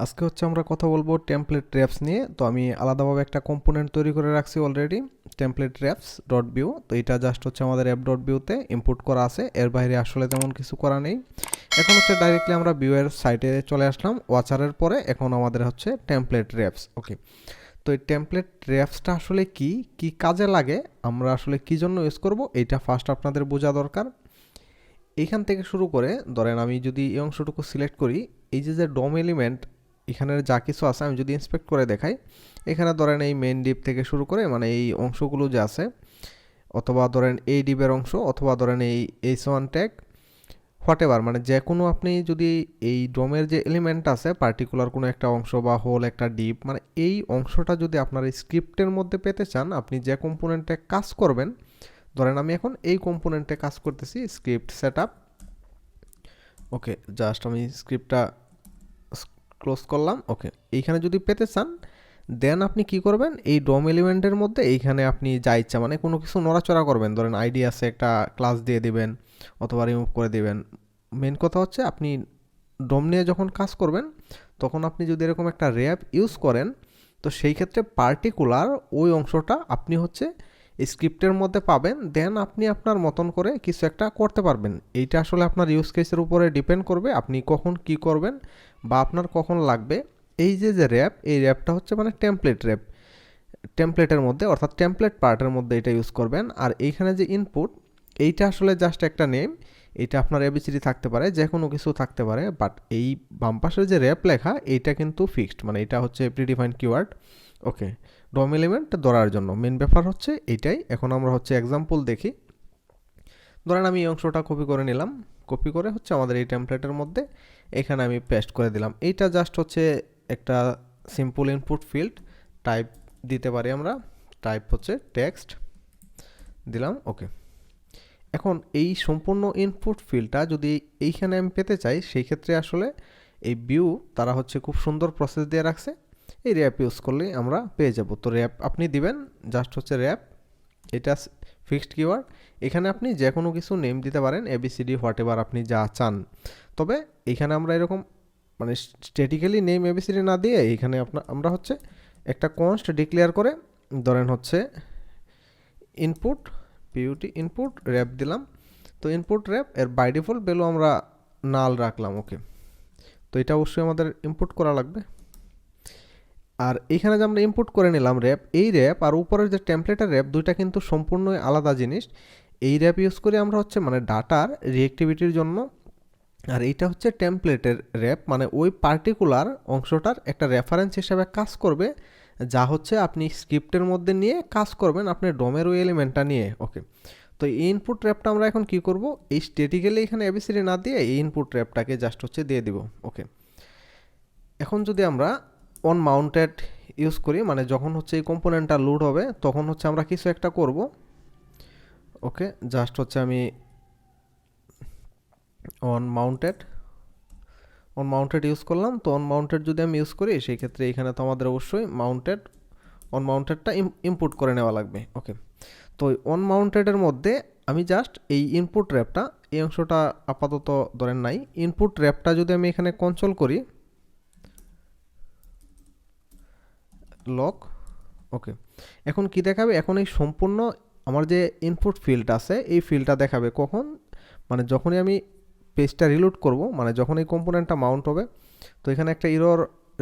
আজকে হচ্ছে আমরা কথা বলবো টেমপ্লেট র্যাপস নিয়ে। তো আমি আলাদাভাবে একটা কম্পোনেন্ট তৈরি করে রাখছি already, template reps dot view. তো এটা জাস্ট হচ্ছে আমাদের অ্যাপ ডট ভিউতে ইম্পোর্ট করা আছে, এর বাইরে আসলে তেমন কিছু করা নেই। এখন হচ্ছে ডাইরেক্টলি আমরা ভিউয়ের সাইটে চলে আসলাম ওয়াচারের পরে। এখন আমাদের হচ্ছে টেমপ্লেট র্যাপস। ওকে, তো এই টেমপ্লেট র্যাপসটা আসলে কি কি কাজে লাগে, আমরা আসলে কি জন্য ইউজ করব, এইটা ফার্স্ট আপনাদের বোঝা দরকার। এইখান থেকে শুরু করে ধরেন আমি যদি এই অংশটুকু সিলেক্ট করি, এই যে যে ডোম এলিমেন্ট এখানের যা কিছু আছে আমি যদি ইন্সপেক্ট করে দেখাই, এখানে ধরেন এই মেন ডিপ থেকে শুরু করে মানে এই অংশগুলো যে আছে, অথবা ধরেন এই ডিপের অংশ, অথবা ধরেন এই H1 ট্যাগ, হোয়াট এভার, মানে যে কোনো আপনি যদি এই ডোমের যে এলিমেন্ট আছে পার্টিকুলার কোনো একটা অংশ বা হোল একটা ডিপ, মানে এই অংশটা যদি আপনার এই স্ক্রিপ্টের মধ্যে পেতে চান, আপনি যে কম্পোনেন্টে কাজ করবেন, ধরেন আমি এখন এই কম্পোনেন্টে কাজ করতেছি, স্ক্রিপ্ট সেট আপ। ওকে, জাস্ট আমি স্ক্রিপ্টটা ক্লোজ করলাম। ওকে, এইখানে যদি পেতে চান দেন আপনি কি করবেন, এই ডোম এলিমেন্টের মধ্যে এইখানে আপনি যা ইচ্ছা মানে কোনো কিছু নড়াচড়া করবেন, ধরেন আইডি আছে একটা ক্লাস দিয়ে দিবেন অথবা রিমুভ করে দিবেন। মেন কথা হচ্ছে আপনি ডোম নিয়ে যখন কাজ করবেন তখন আপনি যদি এরকম একটা র্যাপ ইউজ করেন, তো সেই ক্ষেত্রে পার্টিকুলার ওই অংশটা আপনি হচ্ছে স্ক্রিপ্টের মধ্যে পাবেন, দেন আপনি আপনার মতন করে কিছু একটা করতে পারবেন। এইটা আসলে আপনার ইউজ কেসের উপরে ডিপেন্ড করবে, আপনি কখন কি করবেন বা আপনার কখন লাগবে। এই যে যে র্যাপ, এই র্যাপটা হচ্ছে মানে টেমপ্লেট র্যাপ, টেমপ্লেটের মধ্যে অর্থাৎ টেমপ্লেট পার্টের মধ্যে এটা ইউজ করবেন। আর এইখানে যে ইনপুট, এইটা আসলে জাস্ট একটা নেম, এটা আপনার এবিসিডি থাকতে পারে, যে কোনো কিছু থাকতে পারে, বাট এই বাম পাশের যে র্যাপ লেখা এইটা কিন্তু ফিক্সড, মানে এটা হচ্ছে প্রিডিফাইন্ড কিওয়ার্ড। ওকে, ডম এলিমেন্ট ধরার জন্য মেন ব্যাপার হচ্ছে এইটাই। এখন আমরা হচ্ছে এক্সাম্পল দেখি। ধরেন আমি এই অংশটা কপি করে নিলাম, কপি করে হচ্ছে আমাদের এই টেমপ্লেটের মধ্যে এখানে আমি পেস্ট করে দিলাম। এইটা জাস্ট হচ্ছে একটা সিম্পল ইনপুট ফিল্ড টাইপ দিতে পারি আমরা, টাইপ হচ্ছে টেক্সট দিলাম। ওকে, এখন এই সম্পূর্ণ ইনপুট ফিল্ডটা যদি এইখানে আমি পেতে চাই, সেই ক্ষেত্রে আসলে এই ভিউ তারা হচ্ছে খুব সুন্দর প্রসেস দিয়ে রাখছে, এই র্যাপ ইউজ করলেই আমরা পেয়ে যাব। তো র্যাপ আপনি দিবেন, জাস্ট হচ্ছে র্যাপ, এটা ফিক্সড কিওয়ার্ড। এখানে আপনি যে কোনো কিছু নেম দিতে পারেন, এবিসিডি হোয়াট এভার আপনি যা চান। তবে এইখানে আমরা এরকম মানে স্ট্যাটিক্যালি নেম এবিসিডি না দিয়ে এইখানে আমরা হচ্ছে একটা কনস্ট ডিক্লেয়ার করে ধরেন হচ্ছে ইনপুট পিউটি ইনপুট র্যাপ দিলাম। তো ইনপুট র্যাপ এর বাই ডিফল্ট ভ্যালু আমরা নাল রাখলাম। ওকে, তো এটা অবশ্যই আমাদের ইনপুট করা লাগবে। আর এইখানে যে আমরা ইনপুট করে নিলাম র্যাপ, এই র্যাপ আর উপরের যে টেমপ্লেটের র্যাপ, দুইটা কিন্তু সম্পূর্ণ আলাদা জিনিস। এই র্যাপ ইউজ করি আমরা হচ্ছে মানে ডাটার রিঅ্যাক্টিভিটির জন্য, আর এইটা হচ্ছে টেমপ্লেটের র্যাপ, মানে ওই পার্টিকুলার অংশটার একটা রেফারেন্স হিসাবে কাজ করবে, যা হচ্ছে আপনি স্ক্রিপ্টের মধ্যে নিয়ে কাজ করবেন আপনি ডোমের ওই এলিমেন্টটা নিয়ে। ওকে, তো এই ইনপুট র্যাপটা আমরা এখন কি করব, এই স্ট্যাটিক্যালি এখানে এবিসিডি না দিয়ে এই ইনপুট র্যাপটাকে জাস্ট হচ্ছে দিয়ে দিব। ওকে, এখন যদি আমরা অন মাউন্টেড ইউজ করি, মানে যখন হচ্ছে এই কম্পোনেন্টটা লোড হবে তখন হচ্ছে আমরা কিছু একটা করব। ওকে, জাস্ট হচ্ছে আমি অন মাউন্টেড ইউজ করলাম। তো অন মাউন্টেড যদি আমি ইউজ করি, সেই ক্ষেত্রে এখানে তো আমাদের অবশ্যই মাউন্টেড অন মাউন্টেডটা ইনপুট করে নেওয়া লাগবে। ওকে, তো অন মাউন্টেডের মধ্যে আমি জাস্ট এই ইনপুট র্যাপটা, এই অংশটা আপাতত ধরেন নাই, ইনপুট র্যাপটা যদি আমি এখানে কন্ট্রোল করি লক। ওকে, এখন কি দেখাবে, এখন এই সম্পূর্ণ আমার যে ইনপুট ফিল্ড আছে এই ফিল্ডটা দেখাবে কখন, মানে যখনই আমি পেজটা রিলোড করব, মানে যখন এই কম্পোনেন্টটা মাউন্ট হবে। তো এখানে একটা ইরর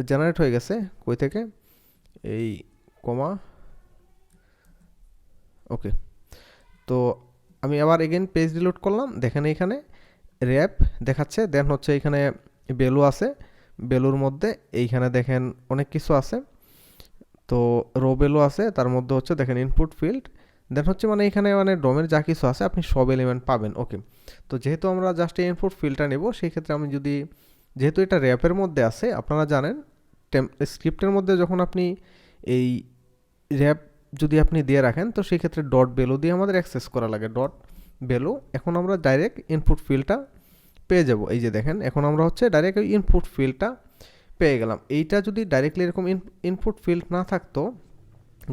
জেনারেট হয়ে গেছে, কই থেকে, এই কমা। ওকে, তো আমি আবার এগেন পেজ রিলোড করলাম, দেখেন এখানে র্যাপ দেখাচ্ছে, দেন হচ্ছে এখানে ভ্যালু আছে, ভ্যালুর মধ্যে এইখানে দেখেন অনেক কিছু আছে। তো রো ভ্যালু আছে, তার মধ্যে হচ্ছে দেখেন ইনপুট ফিল্ড, দেন হচ্ছে মানে এখানে মানে ডোমের যা কিছু আছে আপনি সব এলিমেন্ট পাবেন। ওকে, তো যেহেতু আমরা জাস্ট এই ইনপুট ফিল্ডটা নেব, সেই ক্ষেত্রে আমি যদি, যেহেতু এটা র্যাপের মধ্যে আছে, আপনারা জানেন স্ক্রিপ্টের মধ্যে যখন আপনি এই র্যাপ যদি আপনি দিয়ে রাখেন, তো সেই ক্ষেত্রে ডট ভ্যালু দিয়ে আমাদের অ্যাক্সেস করা লাগে, ডট ভ্যালু। এখন আমরা ডাইরেক্ট ইনপুট ফিল্ডটা পেয়ে যাব। এই যে দেখেন এখন আমরা হচ্ছে ডাইরেক্ট ওই ইনপুট ফিল্ডটা পেয়ে গেলাম। এইটা যদি ডাইরেক্টলি এরকম ইনপুট ফিল্ড না থাকতো,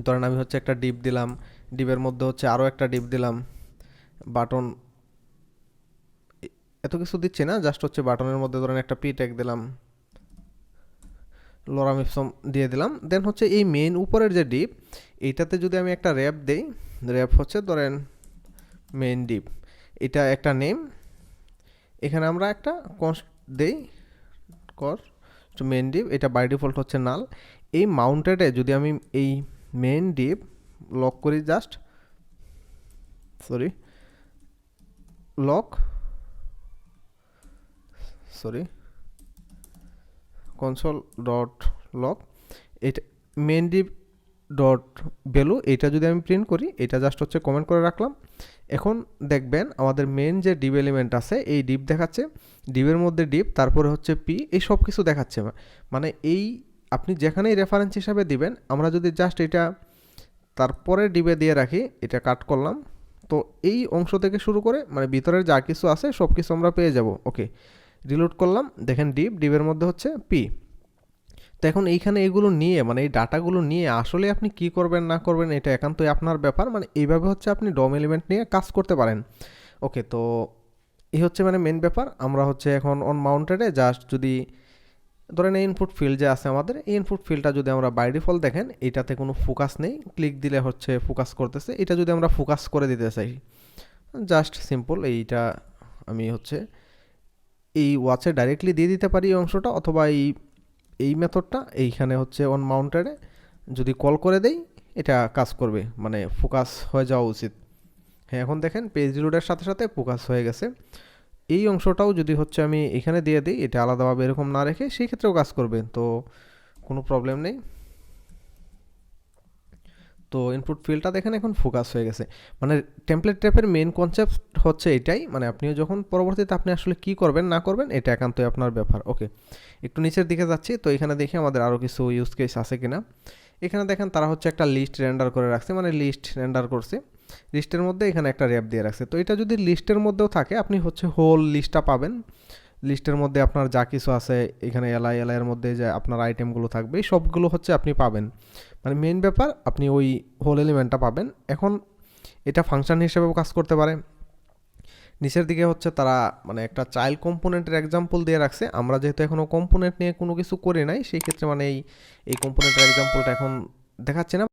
ধরেন আমি হচ্ছে একটা ডিপ দিলাম, ডিপের মধ্যে হচ্ছে আরও একটা ডিপ দিলাম, বাটন, এত কিছু দিচ্ছি না, জাস্ট হচ্ছে বাটনের মধ্যে ধরেন একটা পি ট্যাগ দিলাম, লরাম ইপসম দিয়ে দিলাম। দেন হচ্ছে এই মেইন উপরের যে ডিপ, এইটাতে যদি আমি একটা র্যাপ দেই, র্যাপ হচ্ছে ধরেন মেইন ডিপ, এটা একটা নেম, এখানে আমরা একটা কনস্ট দেই কর টু মেইন ডিপ, এটা বাই ডিফল্ট হচ্ছে নাল। এই মাউন্টেডে যদি আমি এই মেইন ডিপ লক করি, just lock console dot lock, এটা মেইন ডিপ ডট ভ্যালু, এটা যদি আমি প্রিন্ট করি, এটা জাস্ট হচ্ছে কমেন্ট করে রাখলাম। এখন দেখবেন আমাদের মেন যে ডিপ এলিমেন্ট আছে, এই ডিপ দেখাচ্ছে, ডিপের মধ্যে ডিপ, তারপরে হচ্ছে পি, এই সব কিছু দেখাচ্ছে। মানে এই আপনি যেখানেই রেফারেন্স হিসাবে দিবেন, আমরা যদি জাস্ট এটা তারপরে ডিপে দিয়ে রাখি, এটা কাট করলাম, তো এই অংশ থেকে শুরু করে মানে ভিতরের যা কিছু আছে সব কিছু আমরা পেয়ে যাব। ওকে, রিলোড করলাম, দেখেন ডিপের মধ্যে হচ্ছে পি। তো এখন এইখানে এগুলো নিয়ে মানে এই ডাটাগুলো নিয়ে আসলে আপনি কি করবেন না করবেন এটা একান্তই আপনার ব্যাপার। মানে এইভাবে হচ্ছে আপনি ডম এলিমেন্ট নিয়ে কাজ করতে পারেন। ওকে, তো এই হচ্ছে মানে মেন ব্যাপার। আমরা হচ্ছে এখন অন মাউন্টেডে জাস্ট যদি ধরেন এই ইনপুট ফিল্ড যে আছে আমাদের, এই ইনপুট ফিল্ডটা যদি আমরা বাই ডিফল্ট দেখেন এটাতে কোনো ফোকাস নেই, ক্লিক দিলে হচ্ছে ফোকাস করতেছে। এটা যদি আমরা ফোকাস করে দিতে চাই, জাস্ট সিম্পল এইটা আমি হচ্ছে এই ওয়াচে ডাইরেক্টলি দিয়ে দিতে পারি এই অংশটা, অথবা এই মেথডটা এইখানে হচ্ছে অন মাউন্টেডে যদি কল করে দেই এটা কাজ করবে, মানে ফোকাস হয়ে যাওয়া উচিত। হ্যাঁ, এখন দেখেন পেজ রিলোডের সাথে সাথে ফোকাস হয়ে গেছে। এই অংশটাও যদি হচ্ছে আমি এখানে দিয়ে দিই, এটা আলাদাভাবে এরকম না রেখে, সেই ক্ষেত্রেও কাজ করবে, তো কোনো প্রবলেম নেই। তো ইনপুট ফিল্ডটা দেখেন এখন ফোকাস হয়ে গেছে। মানে টেমপ্লেট ট্র্যাপের মেন কনসেপ্ট হচ্ছে এটাই, মানে আপনিও যখন পরবর্তীতে আপনি আসলে কি করবেন না করবেন এটা একান্তই আপনার ব্যাপার। ওকে, একটু নিচের দিকে যাচ্ছি, তো এখানে দেখি আমাদের আরও কিছু ইউজ কেস আছে কিনা। এখানে দেখেন তারা হচ্ছে একটা লিস্ট রেন্ডার করে রাখছে, মানে লিস্ট রেন্ডার করছে, লিস্টের মধ্যে এখানে একটা র্যাপ দিয়ে রাখছে। তো এটা যদি লিস্টের মধ্যেও থাকে আপনি হচ্ছে হোল লিস্টটা পাবেন। লিস্টের মধ্যে আপনার যা কিছু আছে এখানে এলআইয়ের মধ্যে যে আপনার আইটেমগুলো থাকবে সবগুলো হচ্ছে আপনি পাবেন। মানে মেন ব্যাপার আপনি ওই হোল এলিমেন্টটা পাবেন। এখন এটা ফাংশন হিসেবেও কাজ করতে পারে। নিচের দিকে হচ্ছে তারা মানে একটা চাইল্ড কম্পোনেন্টের এক্সাম্পল দিয়ে রাখছে। আমরা যেহেতু এখনও কম্পোনেন্ট নিয়ে কোনো কিছু করি নাই, সেই ক্ষেত্রে মানে এই কম্পোনেন্টের এক্সাম্পলটা এখন দেখাচ্ছে না,